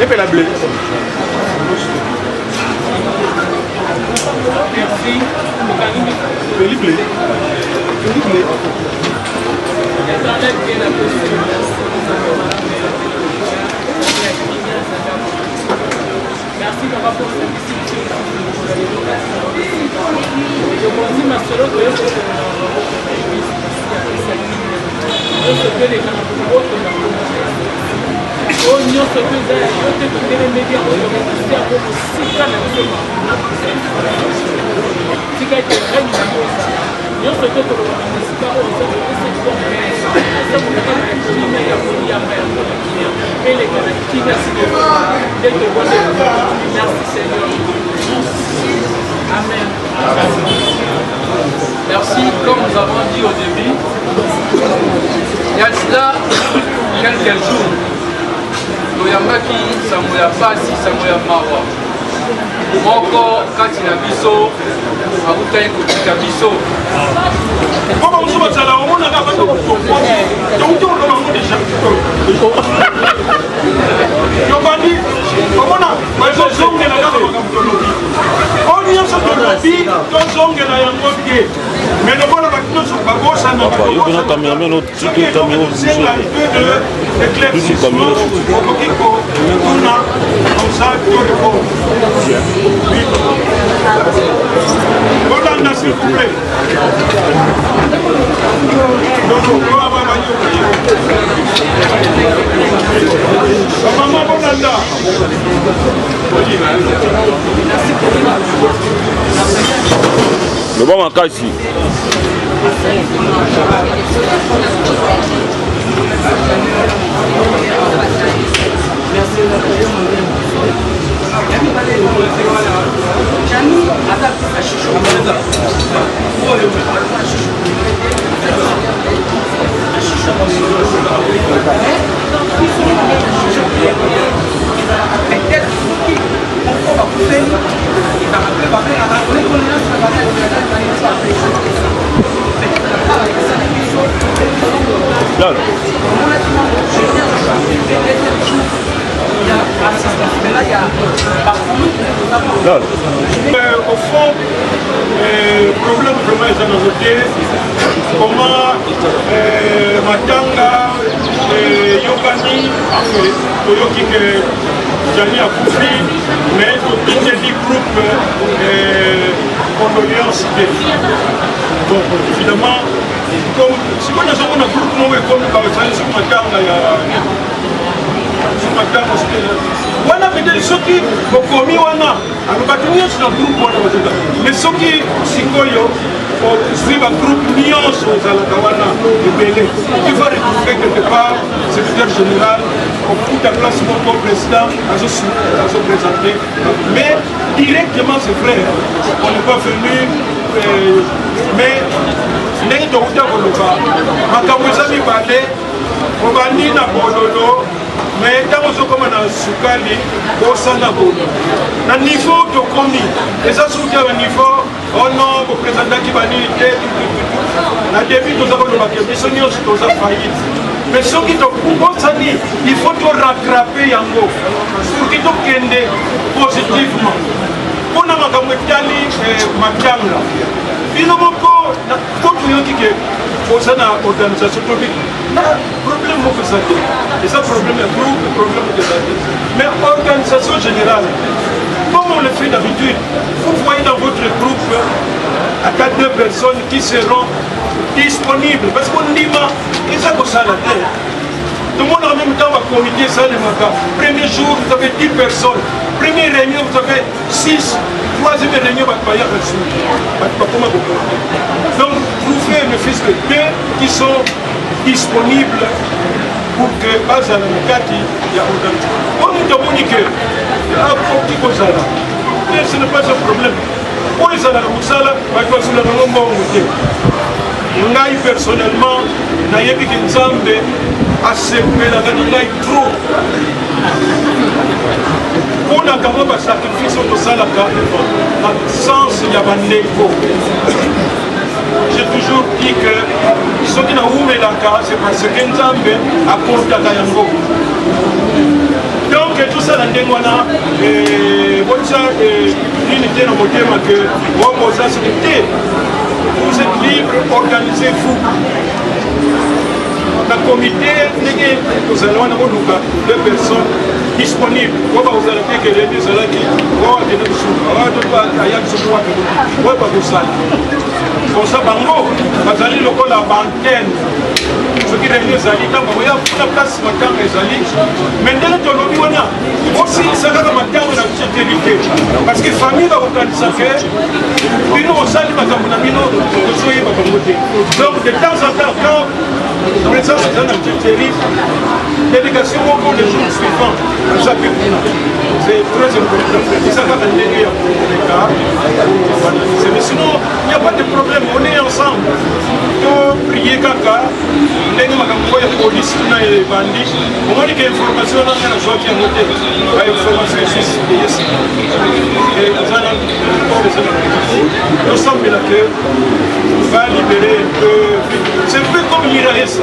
Et puis la bleue. Merci. Blé. Merci papa pour cette visite. Je vous dis ma sœur que Amen. Merci, comme nous avons dit au début, il y a cela quelques jours. Toyambaki, Samoya Pasi, Samoya Mawa. Moko, Katina Biso, Abutai Kotika Biso. Comment vous êtes là? On a pas de donc on déjà. Yobani, comment on a? Mais je suis là on y a ce lobby, donc on a un mot mais le bon avec nous sur Bago, ça n'a pas. Il y a un caméraman au dessus du caméra. S'il vous plaît. Maman Bonanda. Le bon matin ici. Au fond, le problème vraiment est à noter comment Matanga, Yokani, Toyoki, Jani a compris, mais au du groupe condoléances. Bon, évidemment, comme si on a un groupe comme Matanga, wana peut-être soki bokomi wana alobaki nyonso na groupe wana bazoka mais soki sikoyo suiva groupe nyonso ozalaka wana ebele tu vas retrouver quelque part secrétaire général okuta place moko président azoprésenter mais directement c'est vrai on n'est pas venu mais ndenge tokuta koloba makambo eza mibale obandi na bololo mais ntango ozokoma na sukali osala bono na niveau tokomi eza soki ya baniveau ono bopresentaki banini te na début toza kolobaka biso nyonso toza faillite mais soki tokubosani il faut torattrape yango soki tokende positivement mpona makambo etali matanga bino moko po toyoki ke oza na organisation tobi na problème moko eza te eza problème ya groupe problème moko eza te mais organisation générale comme on le fait d'habitude vous voyez dans votre groupe à 2 personnes qui seront disponibles parce qu'on dit eza kosala te tout le monde en même temps va comité ça les magas premier jour vous avez 10 personnes première réunion vous avez 6 troisième réunion va payer reçu donc vous faites ne fût que 2 qui sont disponibles pour que base à la Mikati il y a autant on nous demande que mais ce n'est pas un problème pour les salariés ngai personnellement nayebi ke nzambe asepelaka na ngai trop mpona kama basacrifice oyo tosalaka na sens ya bandeko. J'ai toujours dit que soki naumelaka c'est parce que nzambe akordaka yango bozala ndenge wana botya nini te na motema ke boza soki te vous êtes libre, organisez-vous na comité ndenge kozala wana koluka deux personnes disponibles oyo bakozala te kelende ezalaki oyo akende kosuka aya biso wakende oyo bakosala kosa bango bazali lokola baantene soki reni ezali ntango oya kuna place matanga ezali me ndenge tolobi wana osilisa kaka matanga na biso te lite parce que famille bakokanisa ke bino osali makambo na bino ozoyeba bango te donc de temps en temps quand présence eza na tchétchéri délégation moko le jour suivant azape kuna c'est très important eza kaka ndenge ya koleka mais sinon il n'y a pas de problème on est ensemble to prier kaka ndenge makambo ya police kuna ebandi omoni ke information nanga nazwaki yango te bainformation esusi eyesi eza na tosambela ke va libérer un peu c'est un peu comme l'IRAES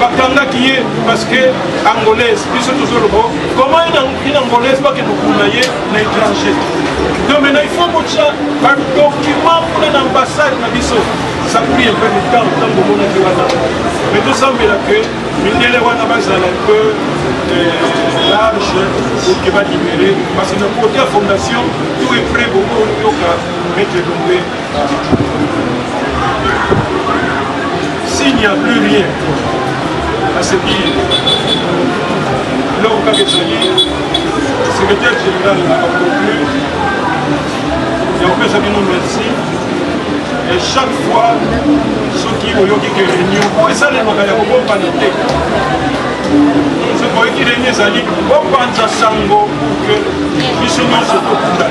bakangaki ye parce que angolaise biso tozolobo comment une angolaise bakende okuna ye na étranger donc maintenant il faut botya badocument mpona na ambassade na biso ça pris un peu de temps ntango omonaki wana mais tosambela ke mindele wana bazala un peu large pour que balibérer parce que na côté ya fondation tout est prêt beaucoup yoka maître Lombe. S'il n'y a plus rien à se dire, l'homme Kagesali, le secrétaire général a conclu, et on peut savoir nous merci. Et chaque fois, ceux qui ont eu des réunions, et ça les noms, ils vont pas noter. Ceux qui ont eu des réunions, ils vont pas sango que ils sont dans ce coup-là.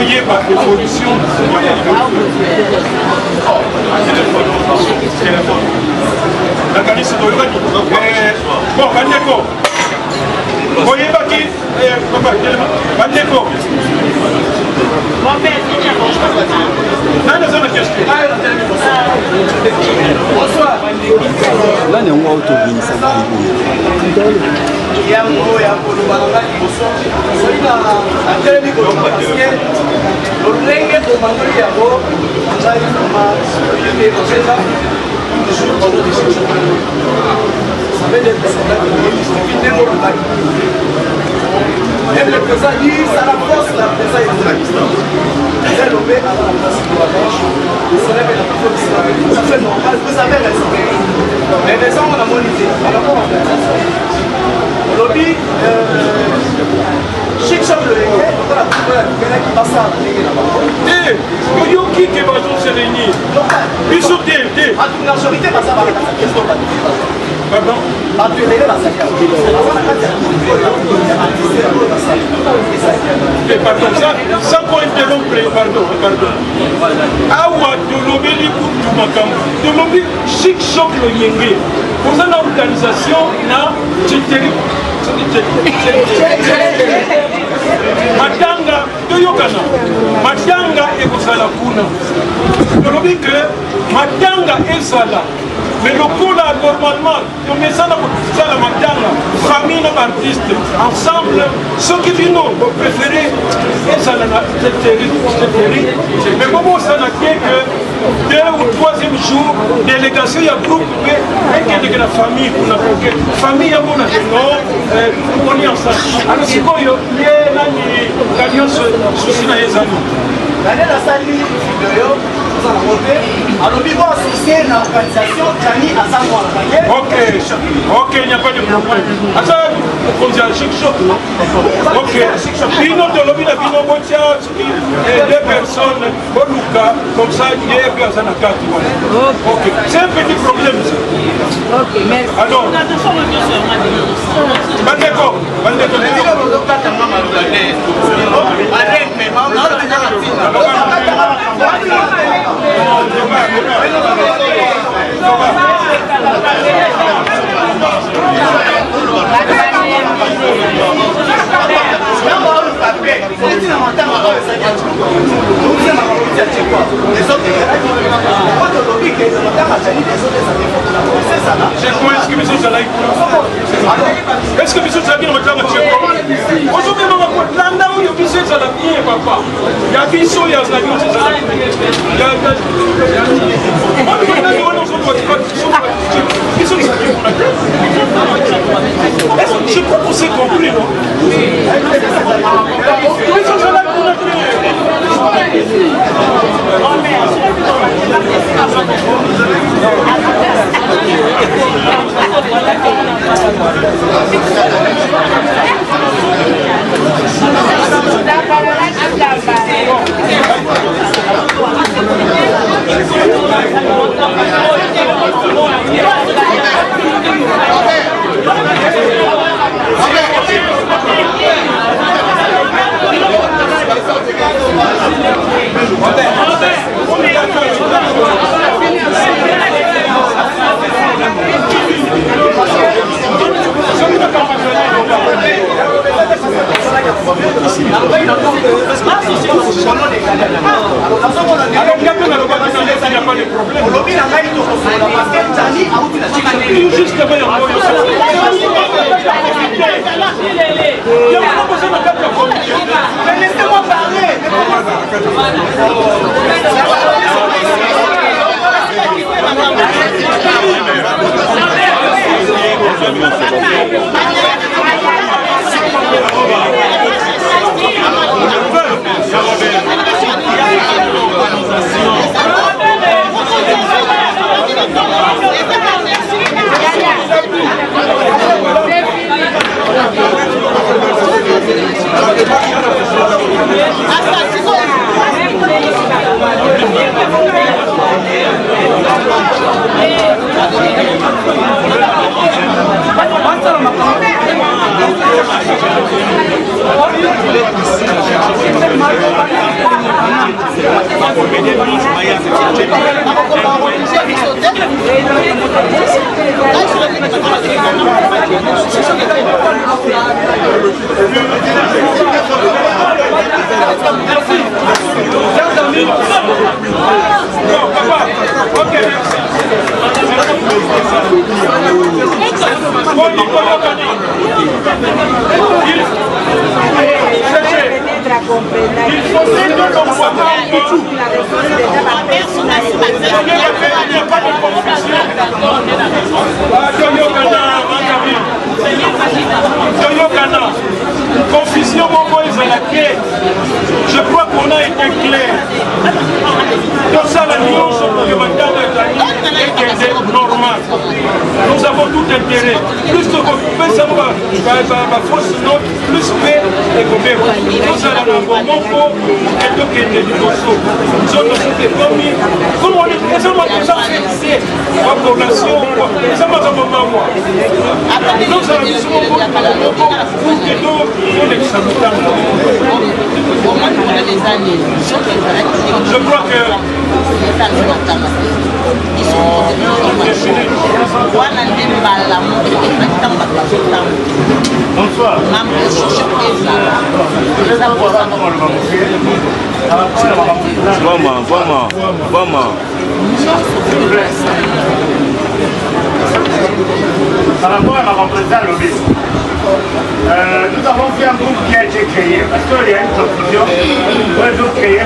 Il y a pas d'évolution. Téléphone. La calice de l'Uruguay. Bon, Bandeko. Voyez pas qui Bandeko. Bonsoir. Là, on va autobinisa. yango ya kolobaka liboso soki na telemi koloba paske lolenge tomandoli yango ngai yote kosenza toujours bango desisi ça veut dire que c'est ndenge olobaki même le président dit ça la force la président est la distance c'est lobé avant la place de la gauche le soleil est la force ça fait normal vous avez raison mais raison on a monité par rapport à l'organisation lobby chic shop le lenge voilà qui passe à eh yoki ke bazo se réunir biso te la majorité passe à la question pardon pardon sans qu'on interrompre pardon awa tolobeli kutu makambo tolobi chic shop le yenge poza na organisation na tchétchéri matanga toyokana matanga ekozala kuna tolobi ke matanga ezala mais lokola normalement tomesana kozala matanga famille na baartiste ensemble soki bino bopréféré ezala na tchétchéri mais bomosana te que 2 ou 3e jour délégation ya groupe pe ekendeke na famille kuna koke famille yango na no oni ensemble alors sikoyo ye nani kanyonso susi na ye ezali l'année nasali video ozala mote alobi ko associé na organisation jani aza mwana ok il n'y a pas de problème aza mokonzi ya chic shop ok bino tolobi na bino botya soki 2 personnes boluka comme ça ye pe aza na kati wana ok c'est un petit problème ça ok merci alors bandeko c'est quoi est-ce que ça Est-ce que biso tozalaki na matanga cheko ozomemaka kolanda oyo biso ezala bien papa ya biso oyo azalaki oyo ezala wana biso je crois qu'on s'est compris non biso ezalaki kuna laissez-moi parler. Confusion, je crois qu'on a été clair. Dans ça, la nuance est normale. Nous avons tout intérêt. Plus de fausse note, plus paix et combien. Nous allons avoir mon pot et tout qui est du Kosovo. Nous sommes commis. Comme on est présent, déjà fait la population, ça m'a dit moi. Nous allons je crois que bonsoir. Vraiment. Par rapport à ma représentation lobby, nous avons fait un groupe qui a été créé parce qu'il y a une confusion. Pour les autres créés,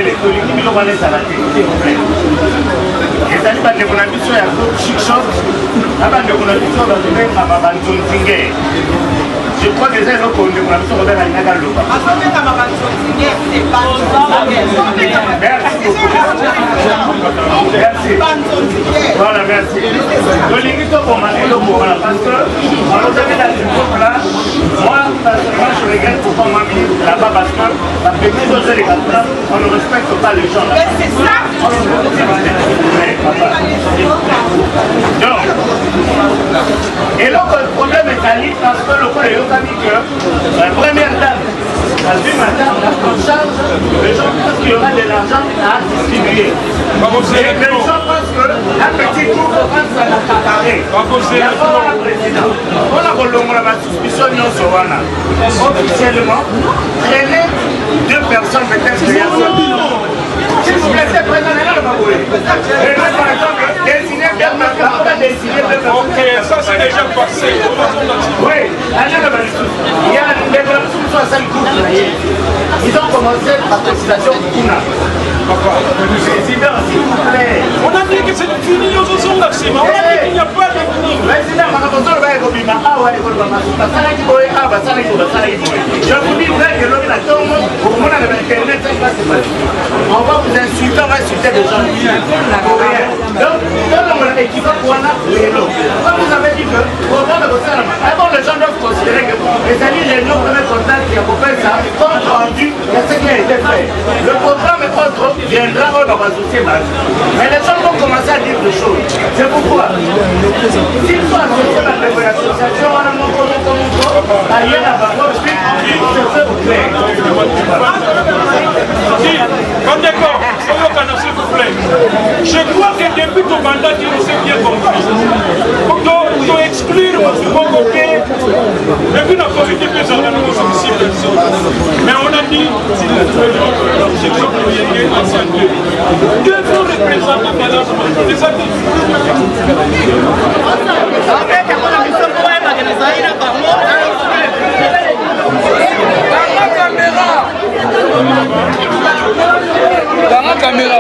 les politiques, nous avons les salariés, s'il vous plaît. Et ça dit que nous avons mis un groupe chic shop, nous avons mis un je crois que c'est un autre qu'on a mis sur le Nagaloba. Merci. Voilà, merci. Donc, les gens pour m'amener parce que on nous avait dans une groupe là, moi, personnellement, je regarde pourquoi on m'a mis là-bas parce que la petite chose de l'école, on ne respecte pas les gens. Mais c'est ça. Donc, et là, le problème est allé parce que le collègue a dit que la première dame, la deuxième dame, la charge, les gens pensent qu'il y aura de l'argent à distribuer. Et les gens pensent qu'un petit groupe va se la préparer. D'abord, la présidente, on a volé la suspicion officiellement, traîner deux personnes peut-être qu'il y a s'il vous plaît, c'est présent, là, par exemple, désigner Bernard Caron. décidé de faire. Ok, ça c'est déjà passé. Oui, il y a des ils ont commencé la cotisation Kuna. Président, s'il vous plaît. On a dit que c'est fini aux autres, on a dit qu'il n'y a pas de fini. Président, je vous dis on va vous insulter, on va insulter des gens. Donc, vous avez dit que avant les gens doivent considérer que les amis les non premiers contacts qui accompagnent ça, compte rendu de ce qui a été fait. Le programme autre viendra dans ma société. Mais les gens vont commencer à dire des choses. C'est pourquoi s'il faut associer la association, on a mon ailleurs à Bago, je vais vous plaire. Bon d'accord, s'il vous plaît. Je crois que depuis ton mandat, tu nous sais bien compris. Pour nous exclure, mon côté, et puis la communauté peut organiser ici, mais on a dit, que vous représentez les amis. Dans la caméra.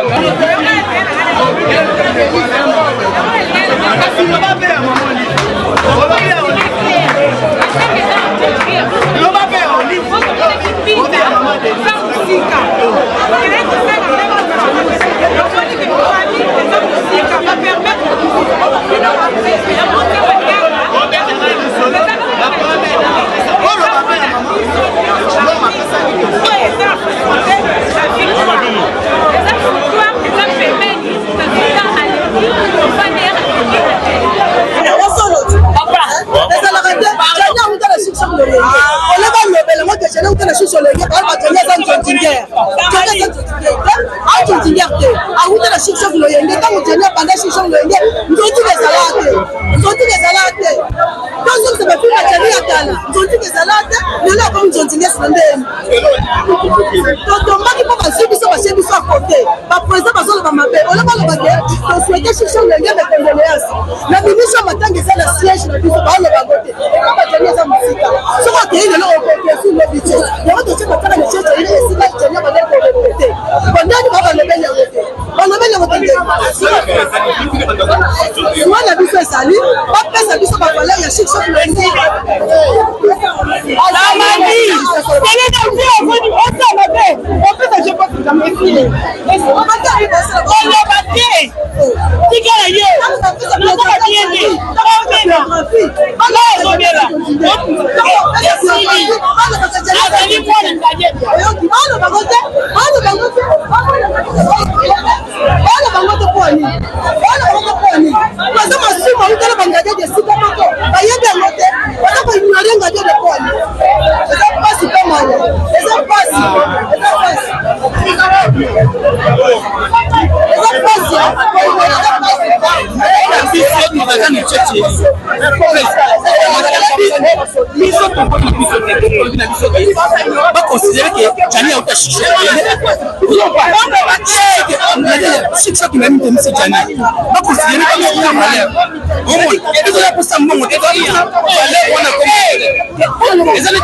va considérer que Jani a chiché. Chiche qui m'a mis de M. Jani. Va considérer comme un malheur. Au moins, il y a des pour ça, on est les années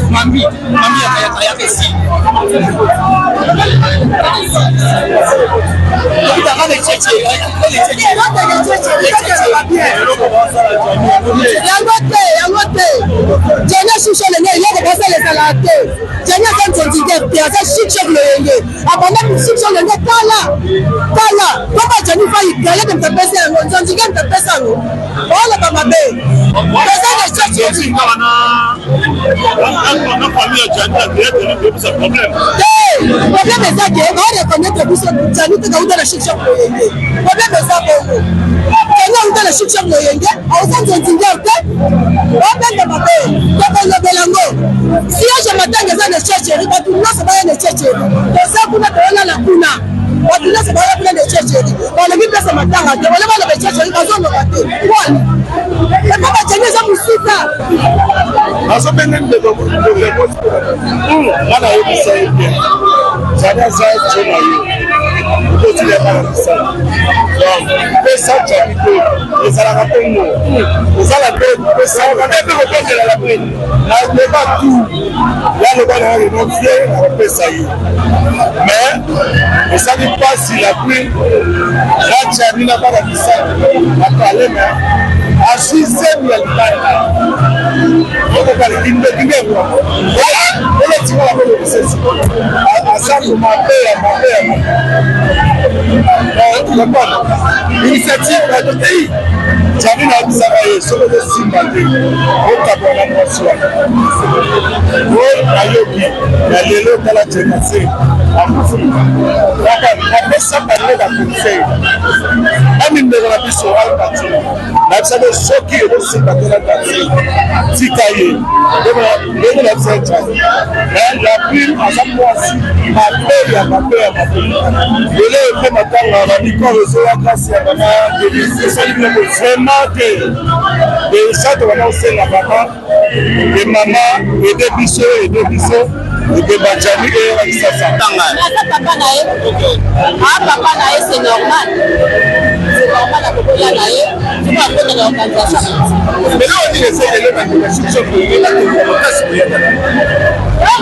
Mami, mais ça n'est pas si la pluie, la Tchani n'a pas la mission, à parler, mais à 6 ans, il y a le temps. On va parler d'une belle voix. On est tiré à la bonne à ça, pour ma paix, l'initiative va de pays. Tchani n'a pas travaillé sur le Zimbabwe. On t'a bon la moisson. On a yogi, la lélo dans la Tchénassé. Après ça, parler de la conseil. Même une de la mission à la partie. La mission de choquer et de se battre la partie. Tikaye. De la Tchani. La plume à sa moisson. Ma paix, ma paix. Je l'ai fait maintenant, on a mis quand le zoo a cassé à maman. Vraiment que les chats de maman, c'est la maman. Et maman, et des bisous, et des bisous. Et des bachani et ça. Papa nae, c'est normal. C'est normal à propos de la nae. Tu vas apprendre l'organisation. Mais là, on dit que c'est l'organisation pour les gens qui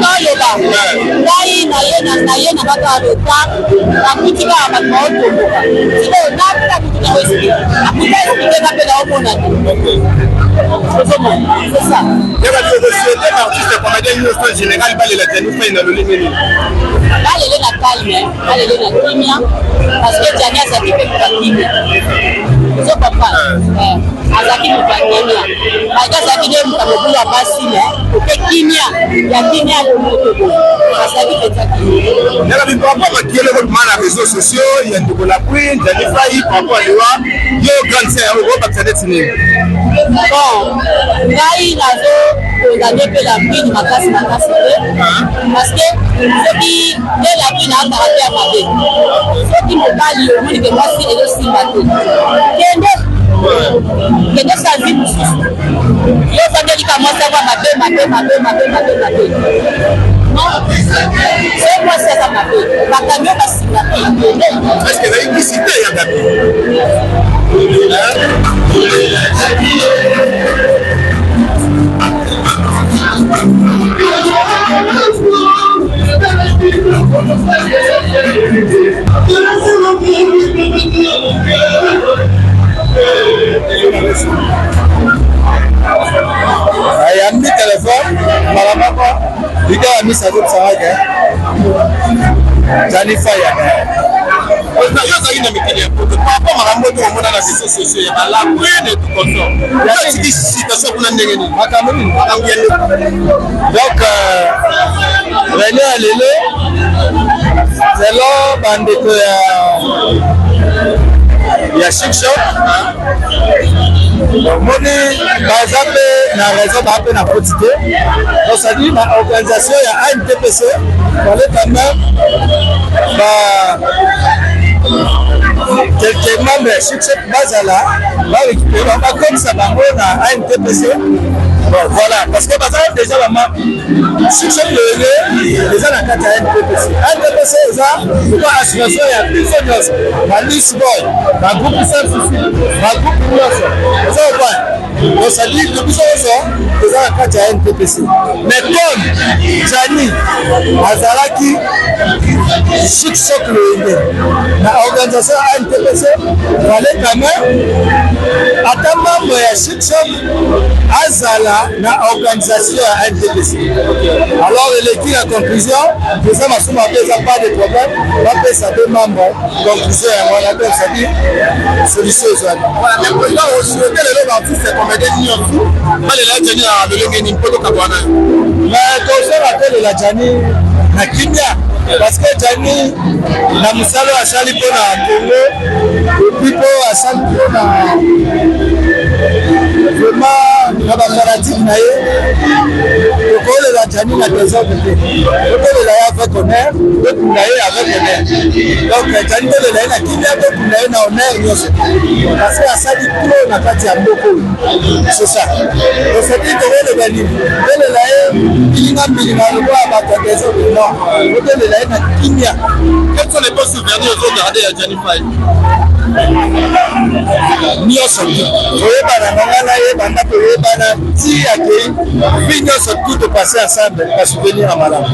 non, yoga. Nae, nae, n'a pas de temps. La boutique a pas de mot. C'est bon, la boutique a aussi. La boutique a pas de mot. C'est ça. Il y a des sociétés artistes comme la direction générale, la Tchani dans le Limini. Là, elle est la calme, elle est la timia, parce que Tchani a sa qui fait pour la timia. Vous comprenez? Azaki mupangenia. Maika zaki de mukabula basi ne. Oke kimia, ya kimia le moto. Azaki petaki. Nala bi papa ba kiele ko mana réseaux sociaux, ya ndiko la queen, Tchani fai papa lewa, yo grand sœur o ba tsadetini. Bon, ngai nazo organiser pe la queen makasi parce que ce qui est la queen a caractère mabe. Ce qui me parle le monde que moi c'est le simbato. Kende sa vie yo famille commence à voir mabe. Non, c'est moi ça mabe. Bakamio basila. Est-ce que la publicité ya gabi? Il a mis le téléphone, il a mis sa route, ça va. Tchani Faye. Donc, René Alele, c'est là, bandeko ya chic shop. Moni bazape na raison bape na quantité. Donc ça dit la organisation ya ANTPC on est quand même quelques membres de chic shop bazala va récupérer on va comme ça bango na ANTPC. Bon voilà parce que bazala déjà la main chic shop le déjà la carte à ANTPC. ANTPC ça c'est pas association ya business na Lisbonne na groupe Saint-Fifi na groupe Nyonso. Donc ça dit que nous sommes déjà la carte à NPPC. Mais comme Tchani Azalaki Chic Choc Loyenge na organisation ya NTPC fallait quand même ata membre ya Chic Choc azala na organisation ya NTPC. Alors l'équipe la conclusion ça m'a souvent pas de problème va faire ça deux membres conclusion on appelle ça dit solution voilà même que là on souhaitait les artistes comédien nyonso pas les la jani à Lolenge ni poto kabwana mais to ça rappelle la jani na kimia parce que jani na musalo asali pona Congo et puis po asali pona vraiment na ba fanatique na ye ko le la jani na désordre ko le la ya avec honneur ko na ye avec honneur donc jani ko le la na kimia ko na ye na honneur nyonso parce que asali pro na kati ya mboko c'est ça donc c'est dit que le bani le la ye ilinga mbilinga lo ba ta désordre non ko le la na kimia. Quels sont les bons souvenirs aux autres regardez à Johnny Five? Nyonso oyebana nanga nayebanda toyebana ti yake vi nyonso tout to passer ensemble ba souvenir ya malamu.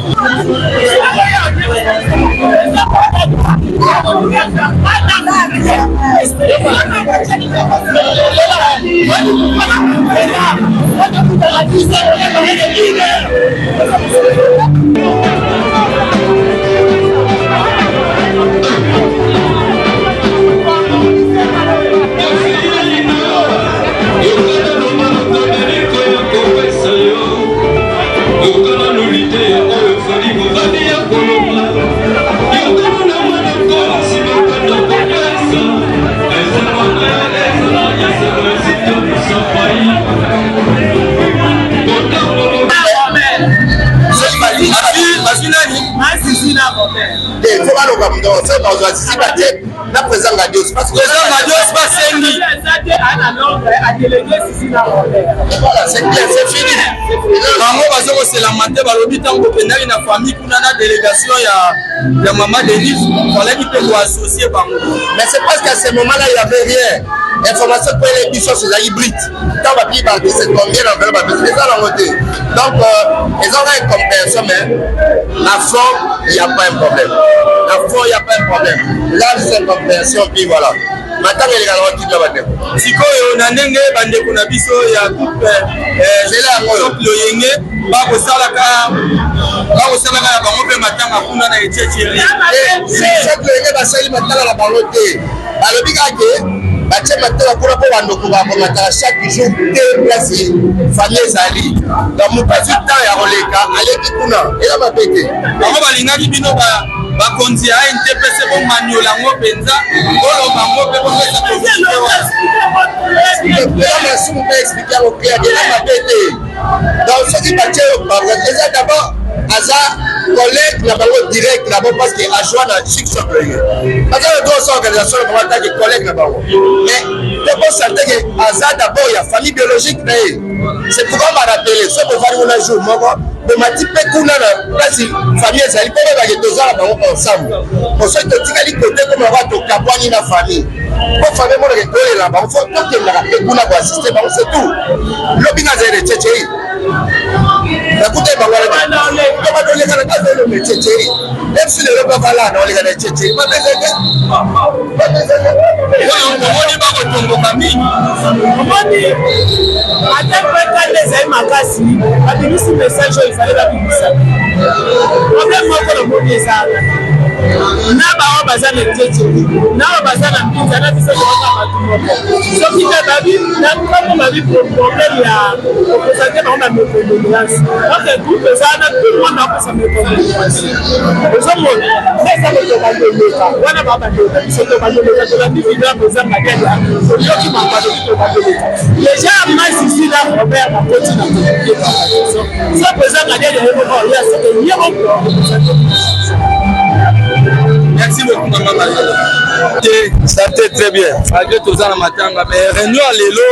Na présent radio parce que présent radio c'est pas sengi voilà c'est clair c'est fini bango bazoko c'est la matin balobi tango pendaki na famille kuna na délégation ya maman Denis fallait qu'il peut associer bango mais c'est parce qu'à ce moment là il y avait rien information pour les bichons c'est la hybride tant va plus partir c'est combien d'enveloppes va plus ça la montée donc ils ont une compréhension mais la forme il y a pas un problème la forme il y a pas un problème là c'est une compréhension puis voilà maintenant il y a la route là bas sikoyo na ndenge bandeko na biso ya groupe Choc Loyenge bakosalaka ya bango mpe matanga kuna na etietieri Choc Loyenge basali matanga na bango te balobi kake batie matanga kuna po bandeko bakomatala chaque jour te place famille ezali donc mopasi temps ya koleka aleki kuna ela mabe te bango balingaki bino bakonzi ya NTPC bomaniola yango mpenza oloba ngo mpe bopesa masumu mpe explike yango clair ela mabe te donc soki batie eza d'abord aza collègue na bango direct na bango parce que ajoa na Chic Choc Loyenge aza na deux organisation na bango ataki collègue na bango mais te po sante ke aza d'abord ya famille biologique na ye c'est pourquoi barapele so bovali kuna jour moko bomati mpe kuna na place famille ezali mpo bebake tozala bango ensemble osoki totikali kote komaka tokabwani na famille po famille monake tolela bango fo tokendaka mpe kuna koassiste bango c'est tout lobi nga zali rececei nakute bango tobatoleka na kazelo mececei même si lelo bavala naoleka na ececei babezeke omoni bakotomboka mingi omoni ate pekande ezali makasi babimisi message oyo ifale babimisa problème moko nomoni ezala na bango baza na ecece nao baza na mpinza na biso toaka bato moko soki te babi na ntango babi problème ya opresente bango na mécondoléance donc groupe ezala na tout le monde akosa mécondoléance ozomona eza kotobandeleka wana babandeka biso tobandeleka tolandi videa koza makela toyoki mabaloki tobandeleka déjà masisi na robert bakoti na koyeba so présent ngadiele yeboko ya soki yeboko merci beaucoup maman. Santé très bien. Malgré tout ça, matanga, mais réunion à l'élo,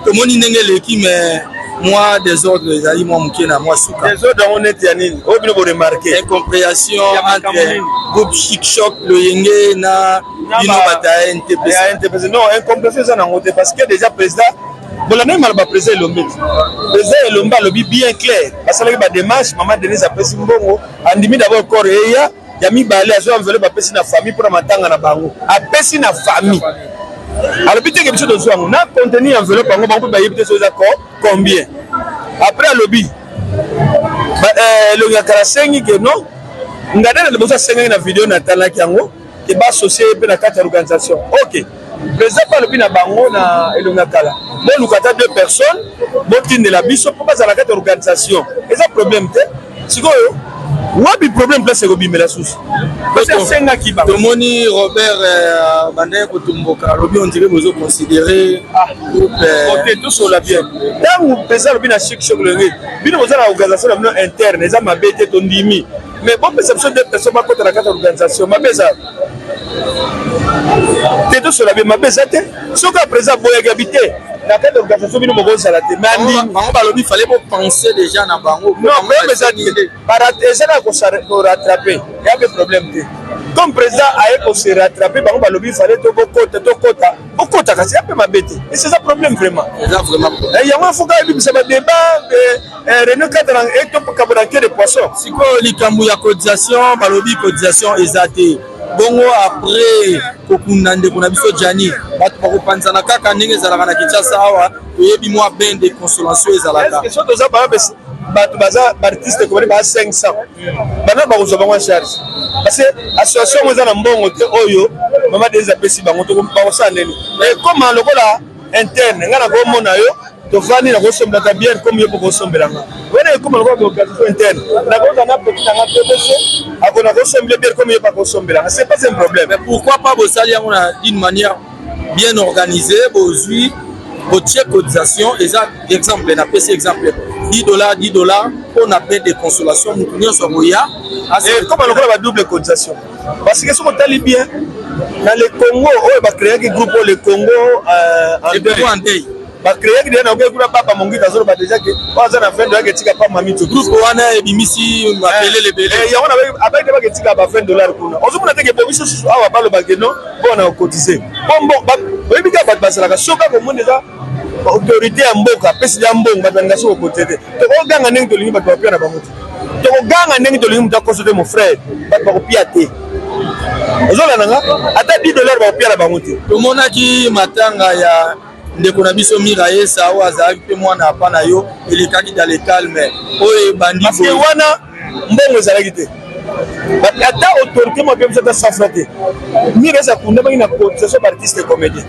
tout le monde n'est l'équipe, mais moi des autres, les amis, moi mukena, moi souka. Les autres, on est yanine. Au bout de remarquer. Incompréhension entre groupe Chic Choc Loyenge na Bino Bataille NTPC. Non, incompréhension ça n'a pas parce que déjà président. Bon, la même malba président Elombe. Président Elombe a lobby bien clair. Parce que la démarche, maman Denise a pris Mbongo, andimi d'abord Korea. ya mibale azo enveloppe apesi na famille pour matanga na bango apesi na famille alors biteke biso tozwa yango na contenu enveloppe yango bango mpe bayebi te soza combien après alobi elongaka asengi ke non ngadana liboso asengaki na video natalaki yango ke baasocie mpe na kati ya organisation ok président mpe alobi na bango na elongaka kala boluka ta 2 personnes botindela biso mpo bazala na kati ya organisation eza problème te sikoyo wabi problème place ekobimela susu parce asengaki bango tomoni Robert bandai kotumboka alobi on dirait bozo considérer groupe tosola bien ntango président alobi na chic chocolonge bino boza na organisation na bino interne eza mabe te tondimi mais bopesa biso 2 personnes bakota na kati ya organisation mabe eza te tosola bien mabe eza te soki président boyaki abi te na kati ya organisation bino bokozala te bango balobi fallait penser déjà na bango non problème eza te eza na korattrape yabe problème te comme président aye kose rattrape bango balobi fallait to bokota kasi yape mabe te et c'est ça problème vraiment yango foka ebimisa badébat réunion cadre etokaboranke de poisson sikoyo likambo ya cotisation balobi cotisation eza te bongo après kokunda ndeko na biso jani bato bakopanzana kaka ndenge ezalaka na Kinshasa awa toyebi mwa bain de consolation ezalaka so toza bato baza baartiste komani baa 500 bana bakozwa bango en charge parce que association mo eza na mbongo te oyo mama des apesi bango bakosala ndeni comme lokola interne nga na komona yo tofandi na kosombelaka biere comme yo mpo kosombelanga wana ekoma lokola organisation interne nakoza na petit nanga PPC akona kosombela biere comme yo mpo kosombelanga c'est pas un problème. Mais pourquoi pas bosali yango d'une manière bien organisée bozwi botie cotisation eza exemple na pesi exemple $10 on a peine de consolation mutu nyonso akoya comme lokola ba double cotisation parce que soki otali bien na le Congo oyo bacréaki groupe le Congo en deuil bacréaki déjà na oke kuna papa mongita azoloba déjà ke oaza na fin de aketika pa mamito groupe wana ebimisi mapele lebele yango na abaide baketika ba $20 kuna ozomona teke bobiso susu awa balobake no mpona kokotize bombo oyebi kaka bato basalaka soka komona eza autorité ya mboka apesi ya mbongo bato balinga soki kokote te tokoganga ndenge tolingi bato bapia na bango te tokoganga ndenge tolingi moto akoso te mon frère bato bakopia te ozolananga ata $10 bakopia na bango te tomonaki matanga ya ndeko na biso Miraesa awa azalaki mpe mwana apa na yo elekaki dans le calme oyo ebandi parce que wana mbongo ezalaki te ata autorité mo biso ta safra te Miraesa kunda bangi na cotisation artiste comédien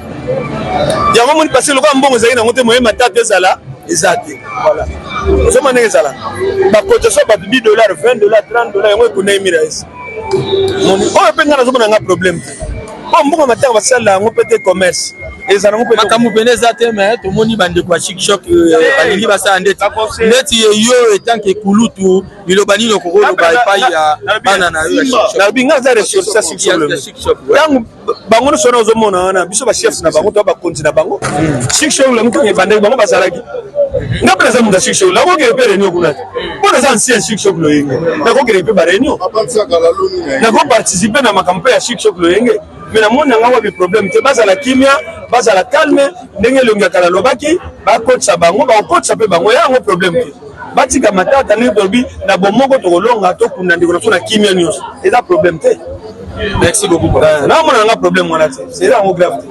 yango moni parce que lokola mbongo ezalaki nango te moyema tata ezala eza te voilà ozoma ndenge ezala bacotisation bato $10 $20 $30 yango ekunda ye Miraesa moni oyo mpe nga nazomona nga problème te po mbongo matanga basala yango mpe te commerce makambo pene eza te me tomoni bandeko ya chic-choc balingi basala ndeti yo etanke kulutu liloba nini okokoloba epai ya bana na yo nalobi nga aza ressource ya chic-choc ntango bango nyonso wana ozomona wana biso bachef na bango to bakonzi na bango chic-choc ntango ebandaki bango bazalaki nga mpe naza moto ya chic-choc nakokele mpe réunion kuna te mpo naza ancien chic-choc loyenge nakokele mpe baréunion nakoparticipe na makambo mpe ya chic-choc loyenge mais namoni nanga wabi problème te bazala kimia bazala calme ndenge elongaka nalobaki bakotisa bango bakokotisa mpe bango yango problème te batika matata ndenge tolobi na bomoko tokolonga tokunda ndeko na so na kimia nyonso eza problème te merci beaucoup namona nanga problème wana te c'est yango grave te